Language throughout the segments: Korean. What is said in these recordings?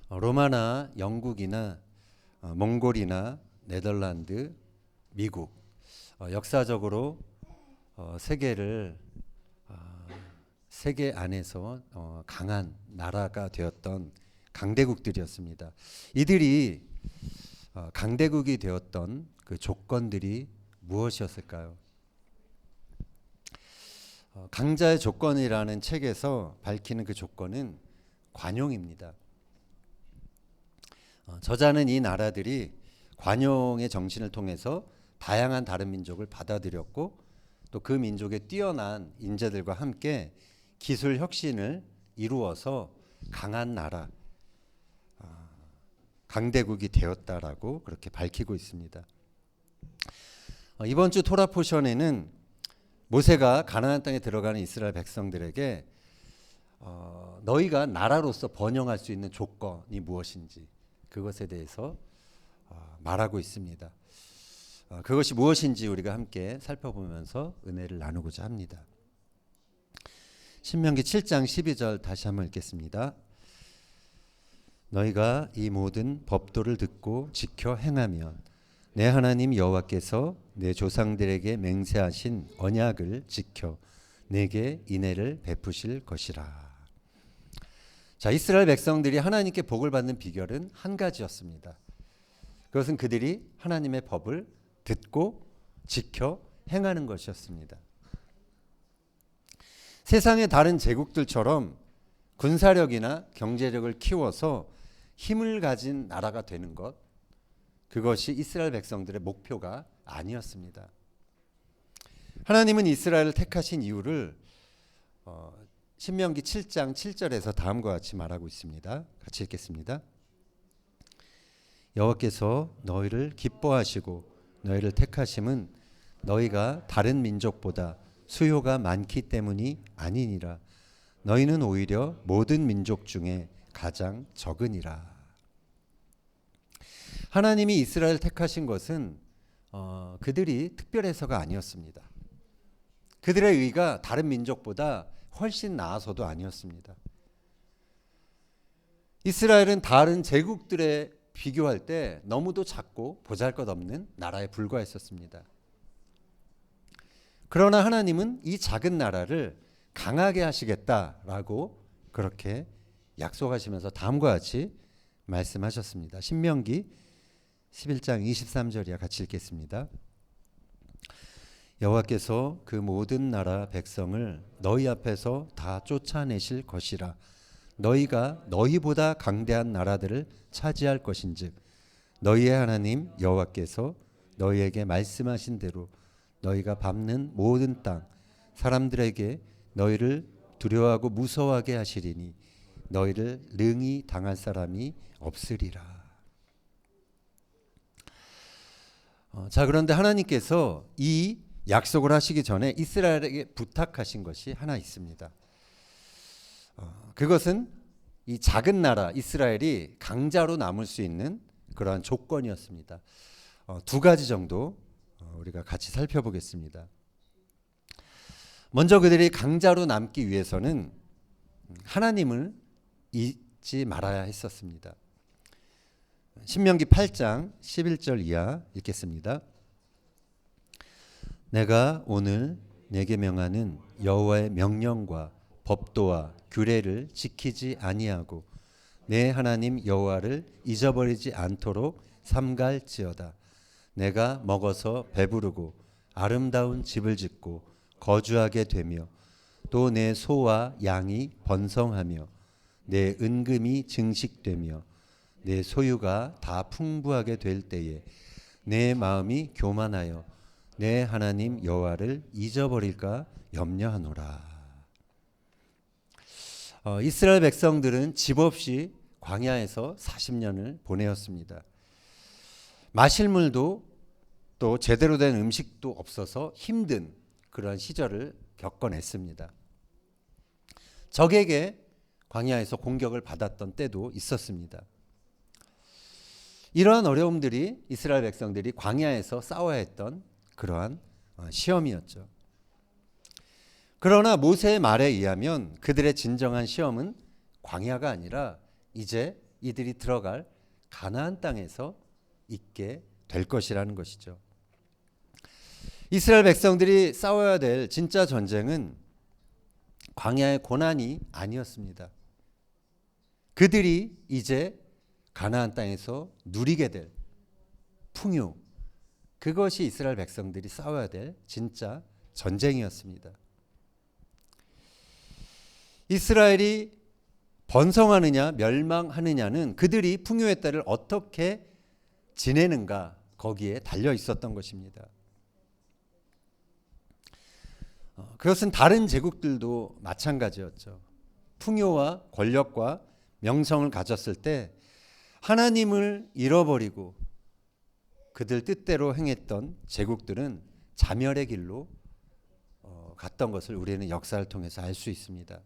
로마나 영국이나 몽골이나 네덜란드, 미국 역사적으로 세계를 세계 안에서 강한 나라가 되었던 강대국들이었습니다. 이들이 강대국이 되었던 그 조건들이 무엇이었을까요? 강자의 조건이라는 책에서 밝히는 그 조건은 관용입니다. 저자는 이 나라들이 관용의 정신을 통해서 다양한 다른 민족을 받아들였고 또 그 민족의 뛰어난 인재들과 함께 기술 혁신을 이루어서 강한 나라, 강대국이 되었다라고 그렇게 밝히고 있습니다. 이번 주 토라 포션에는 모세가 가나안 땅에 들어가는 이스라엘 백성들에게 너희가 나라로서 번영할 수 있는 조건이 무엇인지 그것에 대해서 말하고 있습니다. 그것이 무엇인지 우리가 함께 살펴보면서 은혜를 나누고자 합니다. 신명기 7장 12절 다시 한번 읽겠습니다. 너희가 이 모든 법도를 듣고 지켜 행하면 내 하나님 여호와께서 내 조상들에게 맹세하신 언약을 지켜 내게 인애를 베푸실 것이라. 자, 이스라엘 백성들이 하나님께 복을 받는 비결은 한 가지였습니다. 그것은 그들이 하나님의 법을 듣고 지켜 행하는 것이었습니다. 세상의 다른 제국들처럼 군사력이나 경제력을 키워서 힘을 가진 나라가 되는 것, 그것이 이스라엘 백성들의 목표가 아니었습니다. 하나님은 이스라엘을 택하신 이유를 신명기 7장 7절에서 다음과 같이 말하고 있습니다. 같이 읽겠습니다. 여호와께서 너희를 기뻐하시고 너희를 택하심은 너희가 다른 민족보다 수요가 많기 때문이 아니니라. 너희는 오히려 모든 민족 중에 가장 적으니라. 하나님이 이스라엘을 택하신 것은 그들이 특별해서가 아니었습니다. 그들의 의가 다른 민족보다 훨씬 나아서도 아니었습니다. 이스라엘은 다른 제국들에 비교할 때 너무도 작고 보잘것없는 나라에 불과했었습니다. 그러나 하나님은 이 작은 나라를 강하게 하시겠다라고 그렇게 약속하시면서 다음과 같이 말씀하셨습니다. 신명기 11장 23절이야 같이 읽겠습니다. 여호와께서 그 모든 나라 백성을 너희 앞에서 다 쫓아내실 것이라. 너희가 너희보다 강대한 나라들을 차지할 것인즉 너희의 하나님 여호와께서 너희에게 말씀하신 대로 너희가 밟는 모든 땅 사람들에게 너희를 두려워하고 무서워하게 하시리니 너희를 능히 당할 사람이 없으리라. 자, 그런데 하나님께서 이 약속을 하시기 전에 이스라엘에게 부탁하신 것이 하나 있습니다. 그것은 이 작은 나라 이스라엘이 강자로 남을 수 있는 그러한 조건이었습니다. 두 가지 정도 우리가 같이 살펴보겠습니다. 먼저 그들이 강자로 남기 위해서는 하나님을 잊지 말아야 했었습니다. 신명기 8장 11절 이하 읽겠습니다. 내가 오늘 내게 명하는 여호와의 명령과 법도와 규례를 지키지 아니하고 내 하나님 여호와를 잊어버리지 않도록 삼갈지어다. 내가 먹어서 배부르고 아름다운 집을 짓고 거주하게 되며 또 내 소와 양이 번성하며 내 은금이 증식되며 내 소유가 다 풍부하게 될 때에 내 마음이 교만하여 내 하나님 여호와를 잊어버릴까 염려하노라. 이스라엘 백성들은 집 없이 광야에서 40년을 보내었습니다. 마실 물도 또 제대로 된 음식도 없어서 힘든 그런 시절을 겪어냈습니다. 적에게 광야에서 공격을 받았던 때도 있었습니다. 이러한 어려움들이 이스라엘 백성들이 광야에서 싸워야 했던 그러한 시험이었죠. 그러나 모세의 말에 의하면 그들의 진정한 시험은 광야가 아니라 이제 이들이 들어갈 가나안 땅에서 있게 될 것이라는 것이죠. 이스라엘 백성들이 싸워야 될 진짜 전쟁은 광야의 고난이 아니었습니다. 그들이 이제 가나안 땅에서 누리게 될 풍요, 그것이 이스라엘 백성들이 싸워야 될 진짜 전쟁이었습니다. 이스라엘이 번성하느냐 멸망하느냐는 그들이 풍요의 때를 어떻게 지내는가, 거기에 달려 있었던 것입니다. 그것은 다른 제국들도 마찬가지였죠. 풍요와 권력과 명성을 가졌을 때 하나님을 잃어버리고 그들 뜻대로 행했던 제국들은 자멸의 길로 갔던 것을 우리는 역사를 통해서 알 수 있습니다.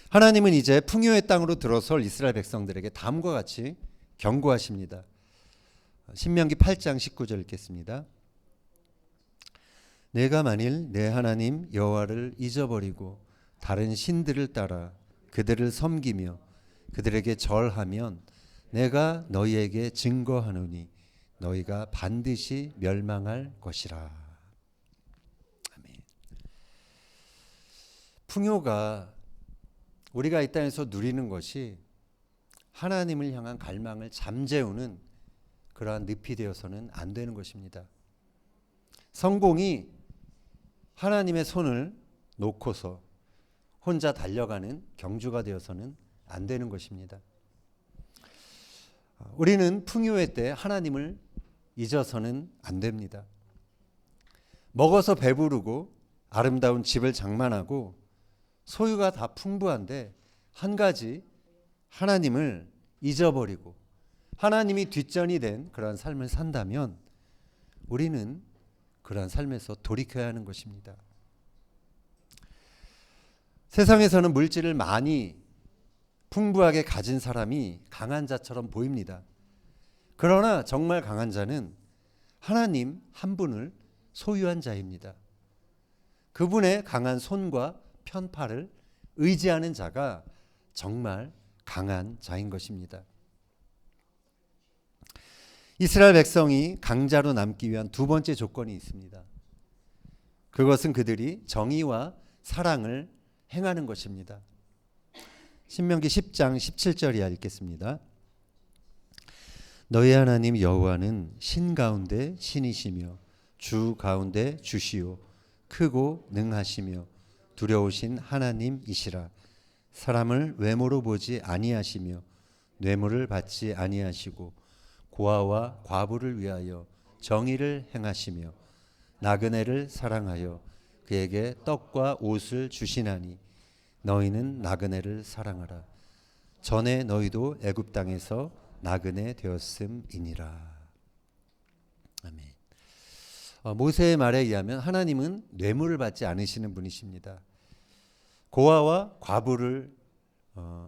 하나님은 이제 풍요의 땅으로 들어설 이스라엘 백성들에게 다음과 같이 경고하십니다. 신명기 8장 19절 읽겠습니다. 내가 만일 내 하나님 여호와를 잊어버리고 다른 신들을 따라 그들을 섬기며 그들에게 절하면 내가 너희에게 증거하노니 너희가 반드시 멸망할 것이라. 아멘. 풍요가 우리가 이 땅에서 누리는 것이 하나님을 향한 갈망을 잠재우는 그러한 늪이 되어서는 안 되는 것입니다. 성공이 하나님의 손을 놓고서 혼자 달려가는 경주가 되어서는 안 되는 것입니다. 우리는 풍요의 때 하나님을 잊어서는 안 됩니다. 먹어서 배부르고 아름다운 집을 장만하고 소유가 다 풍부한데 한 가지 하나님을 잊어버리고 하나님이 뒷전이 된 그러한 삶을 산다면 우리는 그러한 삶에서 돌이켜야 하는 것입니다. 세상에서는 물질을 많이 풍부하게 가진 사람이 강한 자처럼 보입니다. 그러나 정말 강한 자는 하나님 한 분을 소유한 자입니다. 그분의 강한 손과 편팔을 의지하는 자가 정말 강한 자인 것입니다. 이스라엘 백성이 강자로 남기 위한 두 번째 조건이 있습니다. 그것은 그들이 정의와 사랑을 행하는 것입니다. 신명기 10장 17절 이하 읽겠습니다. 너희 하나님 여호와는 신 가운데 신이시며 주 가운데 주시오 크고 능하시며 두려우신 하나님이시라. 사람을 외모로 보지 아니하시며 뇌물을 받지 아니하시고 고아와 과부를 위하여 정의를 행하시며 나그네를 사랑하여 그에게 떡과 옷을 주시나니 너희는 나그네를 사랑하라. 전에 너희도 애굽 땅에서 나그네 되었음이니라. 아멘. 모세의 말에 의하면 하나님은 뇌물을 받지 않으시는 분이십니다. 고아와 과부를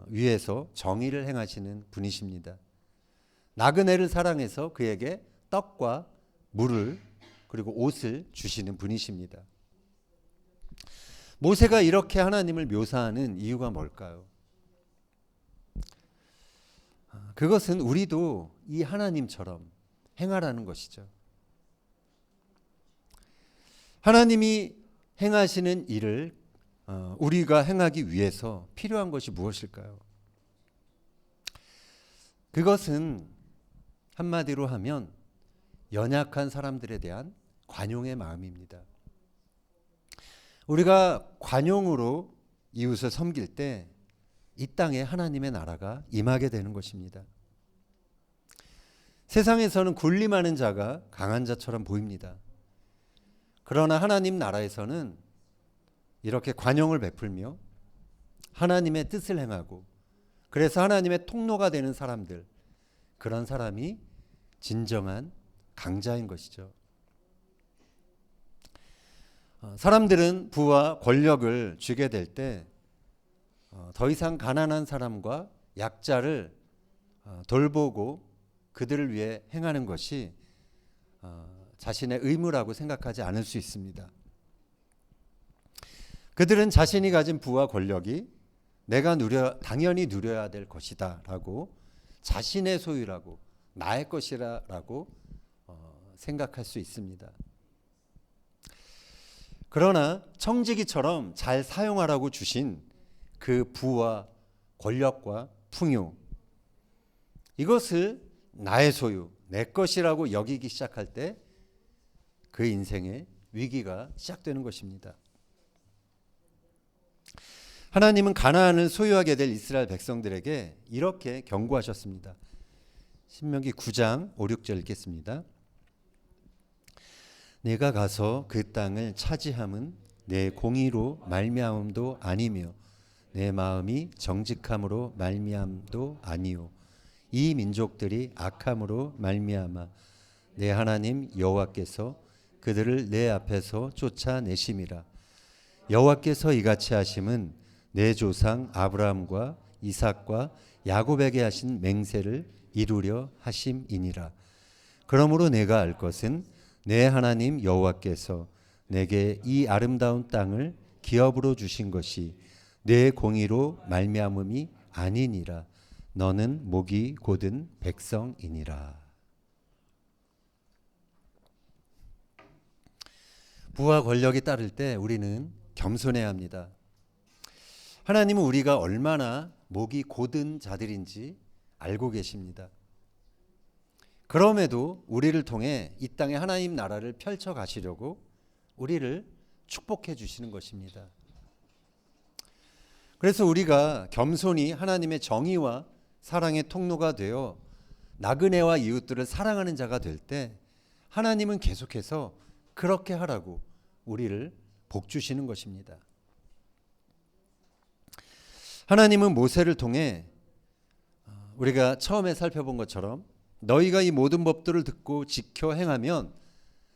위해서 정의를 행하시는 분이십니다. 나그네를 사랑해서 그에게 떡과 물을 그리고 옷을 주시는 분이십니다. 모세가 이렇게 하나님을 묘사하는 이유가 뭘까요? 그것은 우리도 이 하나님처럼 행하라는 것이죠. 하나님이 행하시는 일을 우리가 행하기 위해서 필요한 것이 무엇일까요? 그것은 한마디로 하면 연약한 사람들에 대한 관용의 마음입니다. 우리가 관용으로 이웃을 섬길 때 이 땅에 하나님의 나라가 임하게 되는 것입니다. 세상에서는 군림하는 자가 강한 자처럼 보입니다. 그러나 하나님 나라에서는 이렇게 관용을 베풀며 하나님의 뜻을 행하고 그래서 하나님의 통로가 되는 사람들, 그런 사람이 진정한 강자인 것이죠. 사람들은 부와 권력을 쥐게 될 때 더 이상 가난한 사람과 약자를 돌보고 그들을 위해 행하는 것이 자신의 의무라고 생각하지 않을 수 있습니다. 그들은 자신이 가진 부와 권력이 내가 당연히 누려야 될 것이다 라고, 자신의 소유라고, 나의 것이라고 생각할 수 있습니다. 그러나 청지기처럼 잘 사용하라고 주신 그 부와 권력과 풍요, 이것을 나의 소유, 내 것이라고 여기기 시작할 때 그 인생의 위기가 시작되는 것입니다. 하나님은 가나안을 소유하게 될 이스라엘 백성들에게 이렇게 경고하셨습니다. 신명기 9장 5, 6절 읽겠습니다. 내가 가서 그 땅을 차지함은 내 공의로 말미암음도 아니며 내 마음이 정직함으로 말미암도 아니요 이 민족들이 악함으로 말미암아 내 하나님 여호와께서 그들을 내 앞에서 쫓아내심이라. 여호와께서 이같이 하심은 내 조상 아브라함과 이삭과 야곱에게 하신 맹세를 이루려 하심이니라. 그러므로 내가 알 것은 내 하나님 여호와께서 내게 이 아름다운 땅을 기업으로 주신 것이 내 공의로 말미암음이 아니니라. 너는 목이 곧은 백성이니라. 부와 권력이 따를 때 우리는 겸손해야 합니다. 하나님은 우리가 얼마나 목이 곧은 자들인지 알고 계십니다. 그럼에도 우리를 통해 이 땅에 하나님 나라를 펼쳐 가시려고 우리를 축복해 주시는 것입니다. 그래서 우리가 겸손히 하나님의 정의와 사랑의 통로가 되어 나그네와 이웃들을 사랑하는 자가 될 때 하나님은 계속해서 그렇게 하라고 우리를 복 주시는 것입니다. 하나님은 모세를 통해 우리가 처음에 살펴본 것처럼 너희가 이 모든 법들을 듣고 지켜 행하면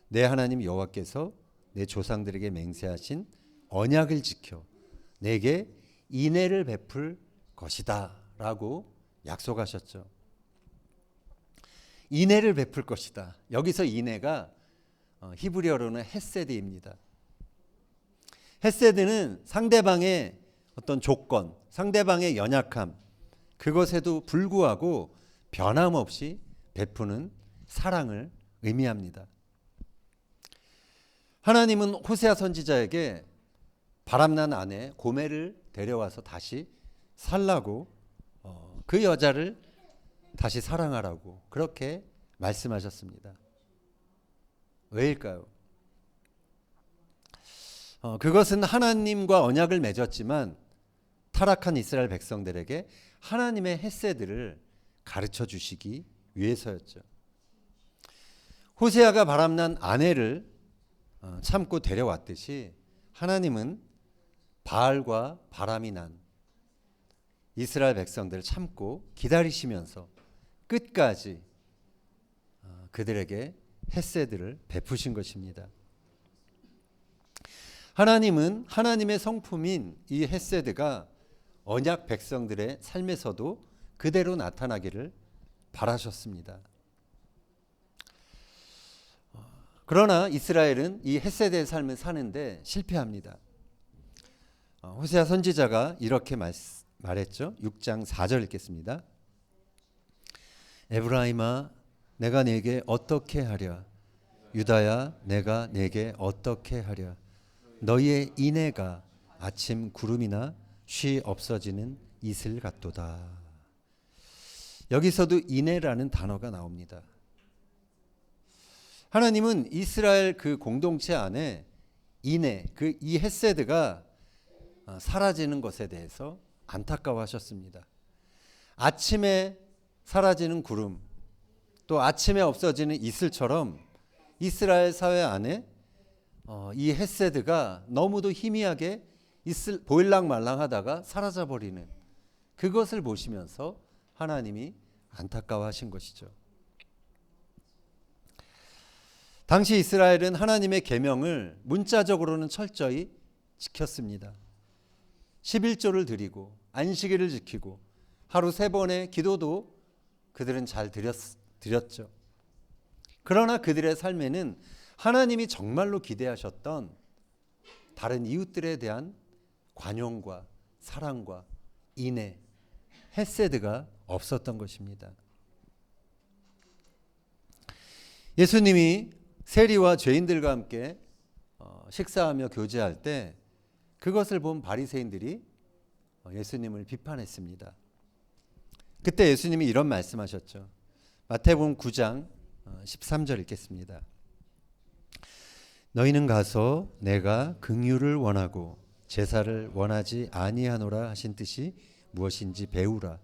내 하나님 여호와께서 내 조상들에게 맹세하신 언약을 지켜 내게 인애를 베풀 것이다 라고 약속하셨죠. 인애를 베풀 것이다. 여기서 인애가 히브리어로는 헤세드입니다. 헤세드는 상대방의 어떤 조건, 상대방의 연약함, 그것에도 불구하고 변함없이 베푸는 사랑을 의미합니다. 하나님은 호세아 선지자에게 바람난 아내 고멜을 데려와서 다시 살라고, 그 여자를 다시 사랑하라고 그렇게 말씀하셨습니다. 왜일까요? 그것은 하나님과 언약을 맺었지만 타락한 이스라엘 백성들에게 하나님의 헤세드를 가르쳐 주시기 위해서였죠. 호세아가 바람난 아내를 참고 데려왔듯이 하나님은 바알과 바람이 난 이스라엘 백성들을 참고 기다리시면서 끝까지 그들에게 헤세드를 베푸신 것입니다. 하나님은 하나님의 성품인 이 헤세드가 언약 백성들의 삶에서도 그대로 나타나기를 바라셨습니다. 그러나 이스라엘은 이 헤세드의 삶을 사는데 실패합니다. 호세아 선지자가 이렇게 말했죠. 6장 4절 읽겠습니다. 에브라임아 내가 네게 어떻게 하랴 유다야 내가 네게 어떻게 하랴 너희의 인애가 아침 구름이나 쉬 없어지는 이슬 같도다. 여기서도 인애라는 단어가 나옵니다. 하나님은 이스라엘 그 공동체 안에 인애, 이 헤세드가 사라지는 것에 대해서 안타까워하셨습니다. 아침에 사라지는 구름, 또 아침에 없어지는 이슬처럼 이스라엘 사회 안에 이 헤세드가 너무도 희미하게 보일랑말랑하다가 사라져버리는 그것을 보시면서 하나님이 안타까워하신 것이죠. 당시 이스라엘은 하나님의 계명을 문자적으로는 철저히 지켰습니다. 11조를 드리고 안식일을 지키고 하루 3번의 기도도 그들은 잘 드렸죠. 그러나 그들의 삶에는 하나님이 정말로 기대하셨던 다른 이웃들에 대한 관용과 사랑과 인애, 헤세드가 없었던 것입니다. 예수님이 세리와 죄인들과 함께 식사하며 교제할 때 그것을 본 바리새인들이 예수님을 비판했습니다. 그때 예수님이 이런 말씀하셨죠. 마태복음 9장 13절 읽겠습니다. 너희는 가서 내가 긍휼을 원하고 제사를 원하지 아니하노라 하신 뜻이 무엇인지 배우라.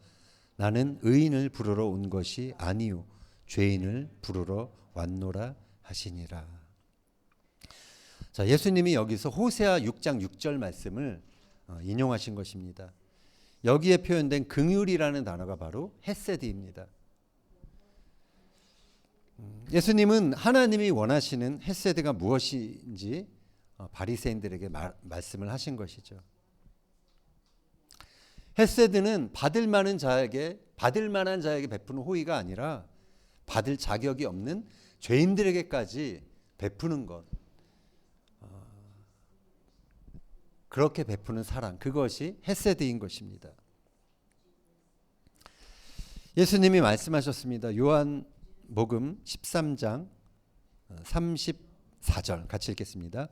나는 의인을 부르러 온 것이 아니요 죄인을 부르러 왔노라 하시니라. 자, 예수님이 여기서 호세아 6장 6절 말씀을 인용하신 것입니다. 여기에 표현된 긍휼이라는 단어가 바로 헤세드입니다. 예수님은 하나님이 원하시는 헤세드가 무엇인지 바리새인들에게 말씀을 하신 것이죠. 헤세드는 받을 만한 자에게 베푸는 호의가 아니라 받을 자격이 없는 죄인들에게까지 베푸는 것. 그렇게 베푸는 사랑, 그것이 헤세드인 것입니다. 예수님이 말씀하셨습니다. 요한복음 13장 34절 같이 읽겠습니다.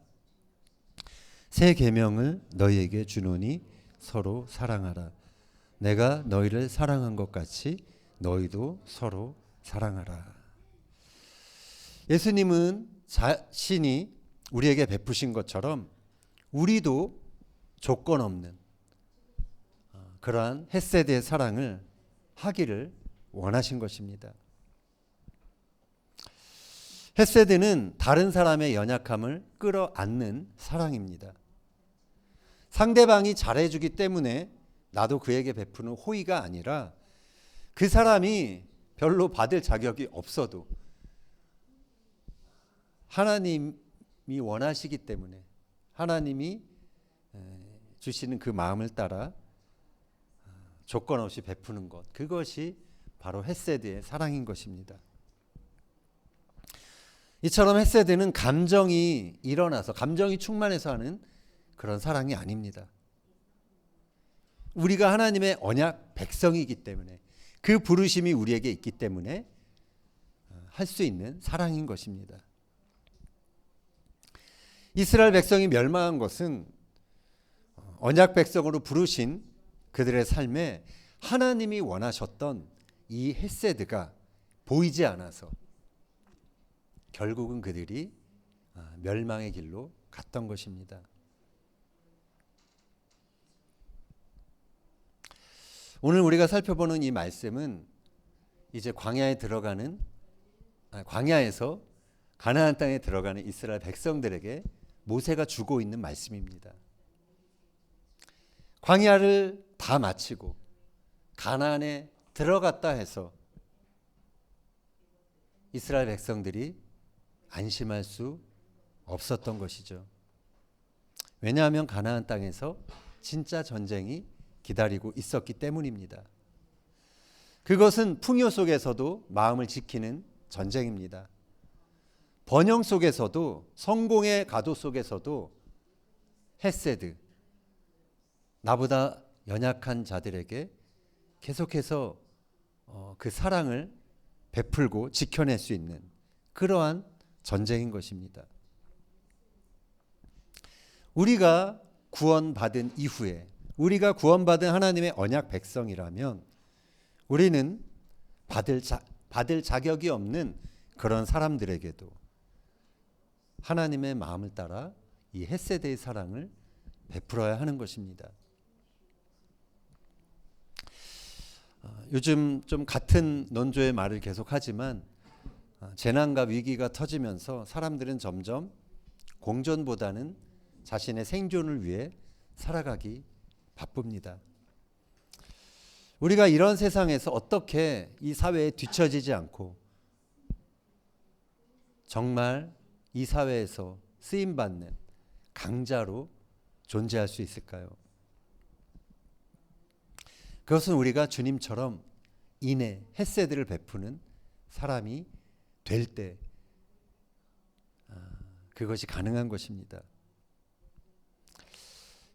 새 계명을 너희에게 주노니 서로 사랑하라. 내가 너희를 사랑한 것 같이 너희도 서로 사랑하라. 예수님은 자신이 우리에게 베푸신 것처럼 우리도 조건 없는 그러한 헤세드의 사랑을 하기를 원하신 것입니다. 헤세드는 다른 사람의 연약함을 끌어안는 사랑입니다. 상대방이 잘해주기 때문에 나도 그에게 베푸는 호의가 아니라 그 사람이 별로 받을 자격이 없어도 하나님이 원하시기 때문에 하나님이 주시는 그 마음을 따라 조건 없이 베푸는 것, 그것이 바로 헤세드의 사랑인 것입니다. 이처럼 헤세드는 감정이 일어나서 감정이 충만해서 하는 그런 사랑이 아닙니다. 우리가 하나님의 언약 백성이기 때문에 그 부르심이 우리에게 있기 때문에 할 수 있는 사랑인 것입니다. 이스라엘 백성이 멸망한 것은 언약 백성으로 부르신 그들의 삶에 하나님이 원하셨던 이 헤세드가 보이지 않아서 결국은 그들이 멸망의 길로 갔던 것입니다. 오늘 우리가 살펴보는 이 말씀은 이제 광야에서 가나안 땅에 들어가는 이스라엘 백성들에게 모세가 주고 있는 말씀입니다. 광야를 다 마치고 가나안에 들어갔다 해서 이스라엘 백성들이 안심할 수 없었던 것이죠. 왜냐하면 가나안 땅에서 진짜 전쟁이 기다리고 있었기 때문입니다. 그것은 풍요 속에서도 마음을 지키는 전쟁입니다. 번영 속에서도 성공의 가도 속에서도 헤세드, 나보다 연약한 자들에게 계속해서 그 사랑을 베풀고 지켜낼 수 있는 그러한 전쟁인 것입니다. 우리가 구원받은 이후에 우리가 구원받은 하나님의 언약 백성이라면 우리는 받을 자격이 없는 그런 사람들에게도 하나님의 마음을 따라 이 헤세드의 사랑을 베풀어야 하는 것입니다. 요즘 좀 같은 논조의 말을 계속하지만 재난과 위기가 터지면서 사람들은 점점 공존보다는 자신의 생존을 위해 살아가기 바쁩니다. 우리가 이런 세상에서 어떻게 이 사회에 뒤처지지 않고 정말 이 사회에서 쓰임받는 강자로 존재할 수 있을까요? 그것은 우리가 주님처럼 인애, 헤세드를 베푸는 사람이 될 때 그것이 가능한 것입니다.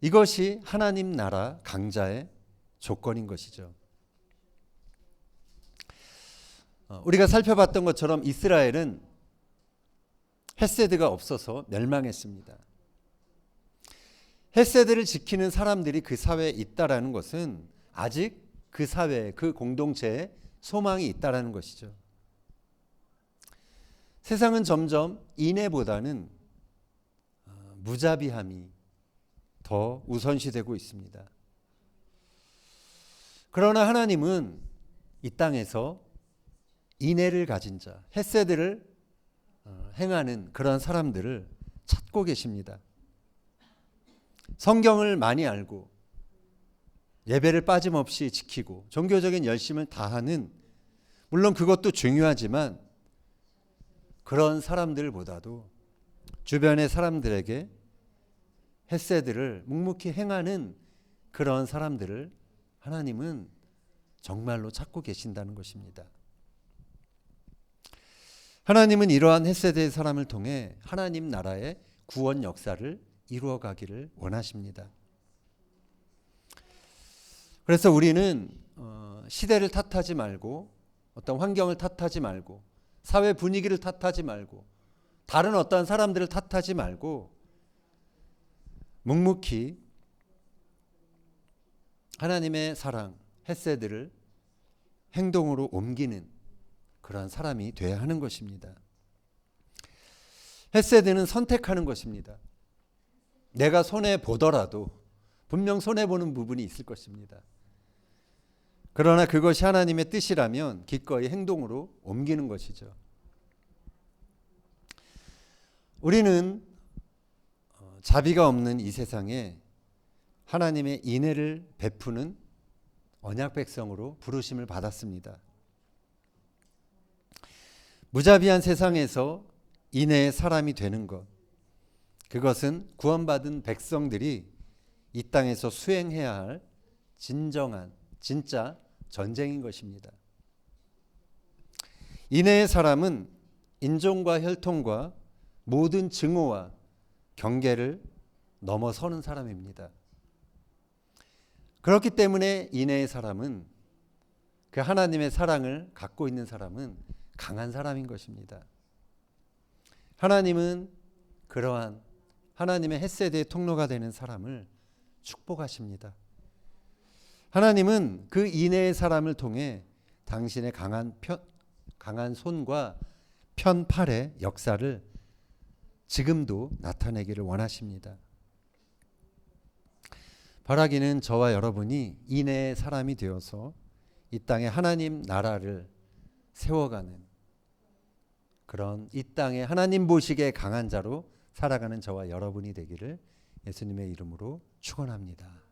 이것이 하나님 나라 강자의 조건인 것이죠. 우리가 살펴봤던 것처럼 이스라엘은 헤세드가 없어서 멸망했습니다. 헤세드를 지키는 사람들이 그 사회에 있다라는 것은 아직 그 사회에, 그 공동체에 소망이 있다라는 것이죠. 세상은 점점 인애보다는 무자비함이 더 우선시되고 있습니다. 그러나 하나님은 이 땅에서 인애를 가진 자, 헤세드를 행하는 그런 사람들을 찾고 계십니다. 성경을 많이 알고 예배를 빠짐없이 지키고 종교적인 열심을 다하는, 물론 그것도 중요하지만 그런 사람들보다도 주변의 사람들에게 헤세드를 묵묵히 행하는 그런 사람들을 하나님은 정말로 찾고 계신다는 것입니다. 하나님은 이러한 헤세드의 사람을 통해 하나님 나라의 구원 역사를 이루어 가기를 원하십니다. 그래서 우리는 시대를 탓하지 말고, 어떤 환경을 탓하지 말고, 사회 분위기를 탓하지 말고, 다른 어떤 사람들을 탓하지 말고 묵묵히 하나님의 사랑, 헤세드를 행동으로 옮기는 그러한 사람이 되어야 하는 것입니다. 헤세드는 선택하는 것입니다. 내가 손해보더라도 분명 손해보는 부분이 있을 것입니다. 그러나 그것이 하나님의 뜻이라면 기꺼이 행동으로 옮기는 것이죠. 우리는 자비가 없는 이 세상에 하나님의 인애를 베푸는 언약 백성으로 부르심을 받았습니다. 무자비한 세상에서 인애의 사람이 되는 것, 그것은 구원받은 백성들이 이 땅에서 수행해야 할 진짜 전쟁인 것입니다. 인애의 사람은 인종과 혈통과 모든 증오와 경계를 넘어서는 사람입니다. 그렇기 때문에 인애의 사람은, 그 하나님의 사랑을 갖고 있는 사람은 강한 사람인 것입니다. 하나님은 그러한 하나님의 헤세드의 통로가 되는 사람을 축복하십니다. 하나님은 그 인애의 사람을 통해 당신의 강한 손과 편팔의 역사를 지금도 나타내기를 원하십니다. 바라기는 저와 여러분이 인애의 사람이 되어서 이 땅에 하나님 나라를 세워가는, 그런 이 땅에 하나님 보시기에 강한 자로 살아가는 저와 여러분이 되기를 예수님의 이름으로 축원합니다.